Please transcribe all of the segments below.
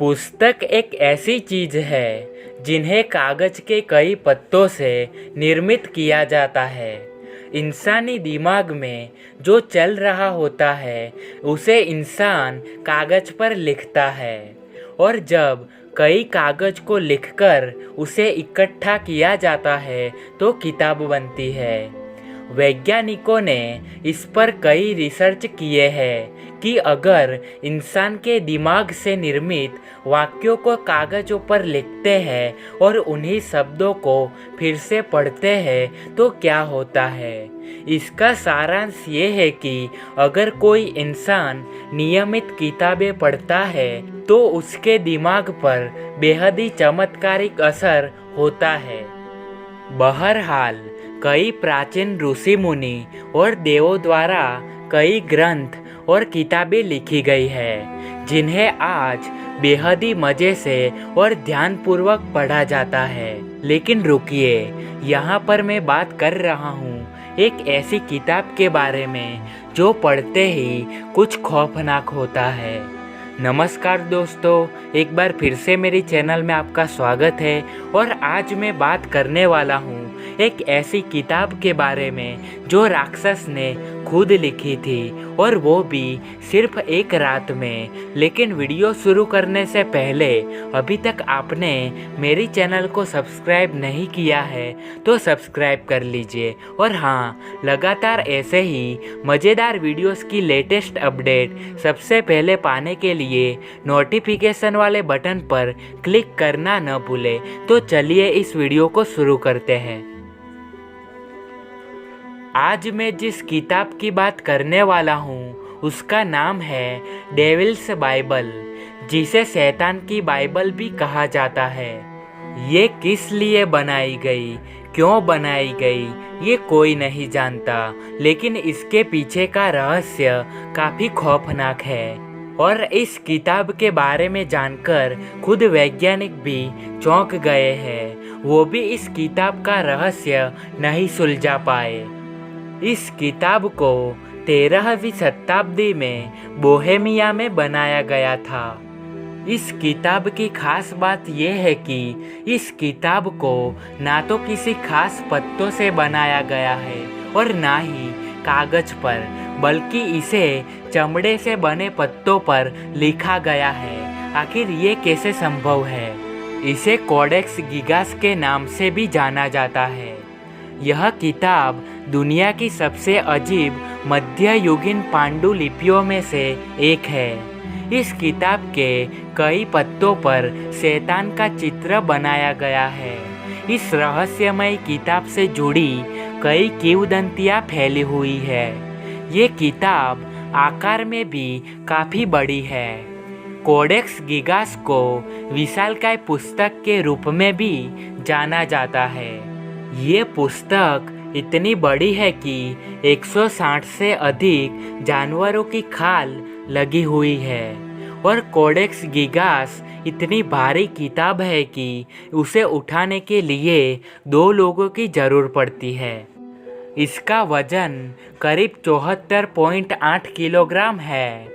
पुस्तक एक ऐसी चीज़ है जिन्हें कागज़ के कई पत्तों से निर्मित किया जाता है। इंसानी दिमाग में जो चल रहा होता है उसे इंसान कागज़ पर लिखता है और जब कई कागज़ को लिखकर उसे इकट्ठा किया जाता है तो किताब बनती है। वैज्ञानिकों ने इस पर कई रिसर्च किए हैं कि अगर इंसान के दिमाग से निर्मित वाक्यों को कागज़ों पर लिखते हैं और उन्हीं शब्दों को फिर से पढ़ते हैं तो क्या होता है। इसका सारांश ये है कि अगर कोई इंसान नियमित किताबें पढ़ता है तो उसके दिमाग पर बेहद ही चमत्कारिक असर होता है। बहरहाल कई प्राचीन ऋषि मुनि और देवों द्वारा कई ग्रंथ और किताबें लिखी गई है जिन्हें आज बेहद ही मज़े से और ध्यानपूर्वक पढ़ा जाता है। लेकिन रुकिए, यहाँ पर मैं बात कर रहा हूँ एक ऐसी किताब के बारे में जो पढ़ते ही कुछ खौफनाक होता है। नमस्कार दोस्तों, एक बार फिर से मेरे चैनल में आपका स्वागत है और आज मैं बात करने वाला हूँ एक ऐसी किताब के बारे में जो राक्षस ने खुद लिखी थी और वो भी सिर्फ एक रात में। लेकिन वीडियो शुरू करने से पहले अभी तक आपने मेरी चैनल को सब्सक्राइब नहीं किया है तो सब्सक्राइब कर लीजिए और हाँ, लगातार ऐसे ही मज़ेदार वीडियोस की लेटेस्ट अपडेट सबसे पहले पाने के लिए नोटिफिकेशन वाले बटन पर क्लिक करना न भूलें। तो चलिए इस वीडियो को शुरू करते हैं। आज मैं जिस किताब की बात करने वाला हूँ उसका नाम है डेविल्स बाइबल, जिसे शैतान की बाइबल भी कहा जाता है। ये किस लिए बनाई गई, क्यों बनाई गई, ये कोई नहीं जानता, लेकिन इसके पीछे का रहस्य काफ़ी खौफनाक है और इस किताब के बारे में जानकर खुद वैज्ञानिक भी चौंक गए हैं। वो भी इस किताब का रहस्य नहीं सुलझा पाए। इस किताब को 13वीं शताब्दी में बोहेमिया में बनाया गया था। इस किताब की खास बात यह है कि इस किताब को ना तो किसी खास पत्तों से बनाया गया है और ना ही कागज़ पर, बल्कि इसे चमड़े से बने पत्तों पर लिखा गया है। आखिर ये कैसे संभव है? इसे कोडेक्स गिगास के नाम से भी जाना जाता है। यह किताब दुनिया की सबसे अजीब मध्ययुगीन पांडुलिपियों में से एक है। इस किताब के कई पत्तों पर शैतान का चित्र बनाया गया है। इस रहस्यमय किताब से जुड़ी कई किंवदंतियां फैली हुई है। ये किताब आकार में भी काफ़ी बड़ी है। कोडेक्स गिगास को विशालकाय पुस्तक के रूप में भी जाना जाता है। ये पुस्तक इतनी बड़ी है कि 160 से अधिक जानवरों की खाल लगी हुई है और कोडेक्स गिगास इतनी भारी किताब है कि उसे उठाने के लिए 2 लोगों की ज़रूर पड़ती है। इसका वजन करीब 74.8 किलोग्राम है।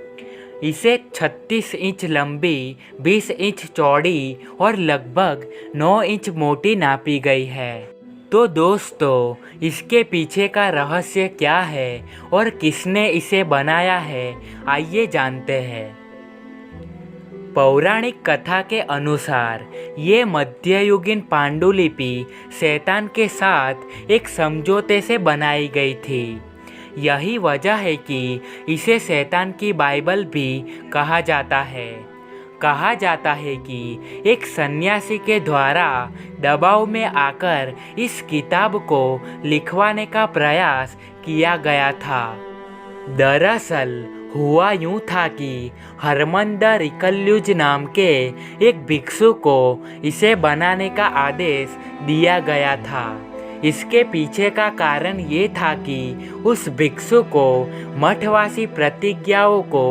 इसे 36 इंच लंबी, 20 इंच चौड़ी और लगभग 9 इंच मोटी नापी गई है। तो दोस्तों, इसके पीछे का रहस्य क्या है और किसने इसे बनाया है, आइए जानते हैं। पौराणिक कथा के अनुसार ये मध्ययुगीन पांडुलिपि शैतान के साथ एक समझौते से बनाई गई थी। यही वजह है कि इसे शैतान की बाइबल भी कहा जाता है। कहा जाता है कि एक सन्यासी के द्वारा दबाव में आकर इस किताब को लिखवाने का प्रयास किया गया था। दरअसल हुआ यूं था कि हरमंदर इकल्युज नाम के एक भिक्षु को इसे बनाने का आदेश दिया गया था। इसके पीछे का कारण ये था कि उस भिक्षु को मठवासी प्रतिज्ञाओं को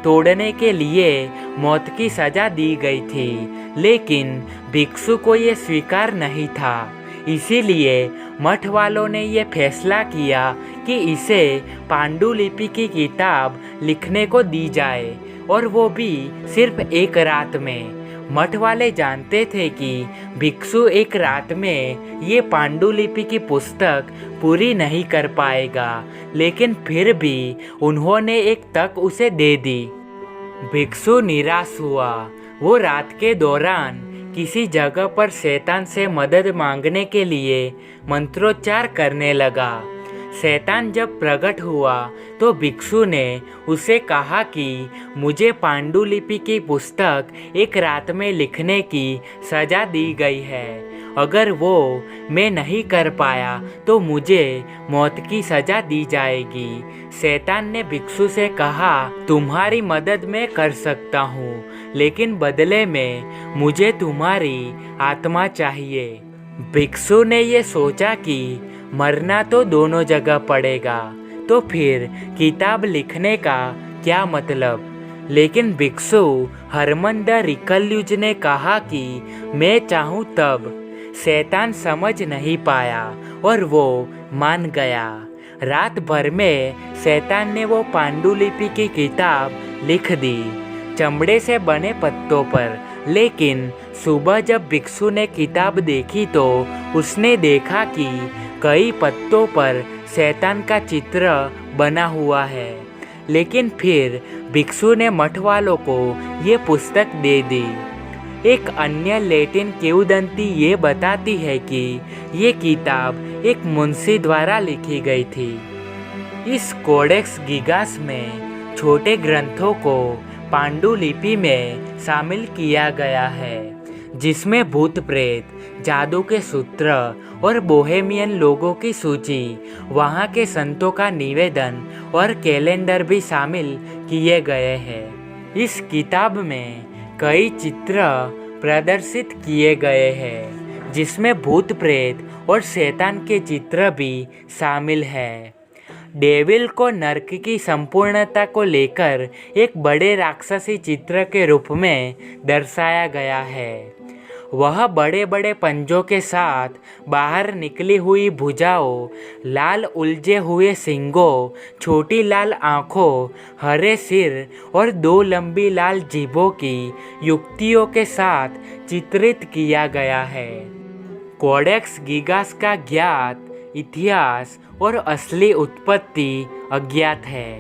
तोड़ने के लिए मौत की सज़ा दी गई थी, लेकिन भिक्षु को ये स्वीकार नहीं था। इसीलिए मठ वालों ने ये फैसला किया कि इसे पांडुलिपि की किताब लिखने को दी जाए, और वो भी सिर्फ एक रात में। मठ वाले जानते थे कि भिक्षु एक रात में ये पांडुलिपि की पुस्तक पूरी नहीं कर पाएगा, लेकिन फिर भी उन्होंने एक तक उसे दे दी। भिक्षु निराश हुआ। वो रात के दौरान किसी जगह पर शैतान से मदद मांगने के लिए मंत्रोच्चार करने लगा। शैतान जब प्रकट हुआ तो भिक्षु ने उसे कहा कि मुझे पांडुलिपि की पुस्तक एक रात में लिखने की सज़ा दी गई है। अगर वो मैं नहीं कर पाया तो मुझे मौत की सज़ा दी जाएगी। शैतान ने भिक्षु से कहा, तुम्हारी मदद मैं कर सकता हूँ, लेकिन बदले में मुझे तुम्हारी आत्मा चाहिए। भिक्षु ने ये सोचा कि मरना तो दोनों जगह पड़ेगा, तो फिर किताब लिखने का क्या मतलब। लेकिन भिक्षु हरमन द रिकल्यूज ने कहा कि मैं चाहूँ तब। शैतान समझ नहीं पाया और वो मान गया। रात भर में शैतान ने वो पांडुलिपि की किताब लिख दी, चमड़े से बने पत्तों पर। लेकिन सुबह जब भिक्षु ने किताब देखी तो उसने देखा कि कई पत्तों पर शैतान का चित्र बना हुआ है। लेकिन फिर भिक्षु ने मठ वालों को ये पुस्तक दे दी। एक अन्य लैटिन किंवदंती ये बताती है कि ये किताब एक मुंशी द्वारा लिखी गई थी। इस कोडेक्स गिगास में छोटे ग्रंथों को पांडुलिपि में शामिल किया गया है, जिसमें भूत प्रेत, जादू के सूत्र और बोहेमियन लोगों की सूची, वहाँ के संतों का निवेदन और कैलेंडर भी शामिल किए गए हैं। इस किताब में कई चित्र प्रदर्शित किए गए हैं, जिसमें भूत प्रेत और शैतान के चित्र भी शामिल हैं। डेविल को नर्क की संपूर्णता को लेकर एक बड़े राक्षसी चित्र के रूप में दर्शाया गया है। वह बड़े बड़े पंजों के साथ, बाहर निकली हुई भुजाओं, लाल उलझे हुए सींगों, छोटी लाल आँखों, हरे सिर और 2 लंबी लाल जीभों की युक्तियों के साथ चित्रित किया गया है। कोडेक्स गिगास का ज्ञात इतिहास और असली उत्पत्ति अज्ञात है।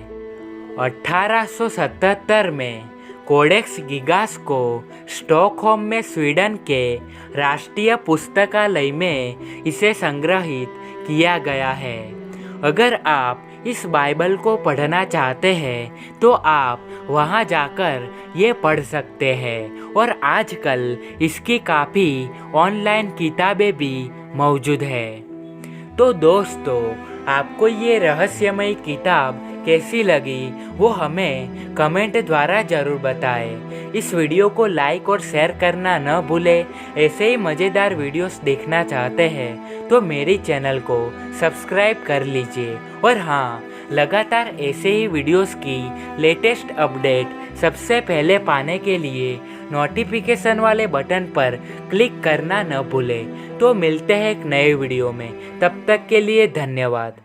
1877 में कोडेक्स गिगास को स्टॉकहोम में स्वीडन के राष्ट्रीय पुस्तकालय में इसे संग्रहित किया गया है। अगर आप इस बाइबल को पढ़ना चाहते हैं तो आप वहां जाकर ये पढ़ सकते हैं, और आजकल इसकी काफ़ी ऑनलाइन किताबें भी मौजूद हैं। तो दोस्तों, आपको ये रहस्यमयी किताब कैसी लगी वो हमें कमेंट द्वारा ज़रूर बताएं। इस वीडियो को लाइक और शेयर करना न भूलें। ऐसे ही मज़ेदार वीडियोस देखना चाहते हैं तो मेरे चैनल को सब्सक्राइब कर लीजिए। और हाँ, लगातार ऐसे ही वीडियोस की लेटेस्ट अपडेट सबसे पहले पाने के लिए नोटिफिकेशन वाले बटन पर क्लिक करना न भूलें। तो मिलते हैं एक नए वीडियो में, तब तक के लिए धन्यवाद।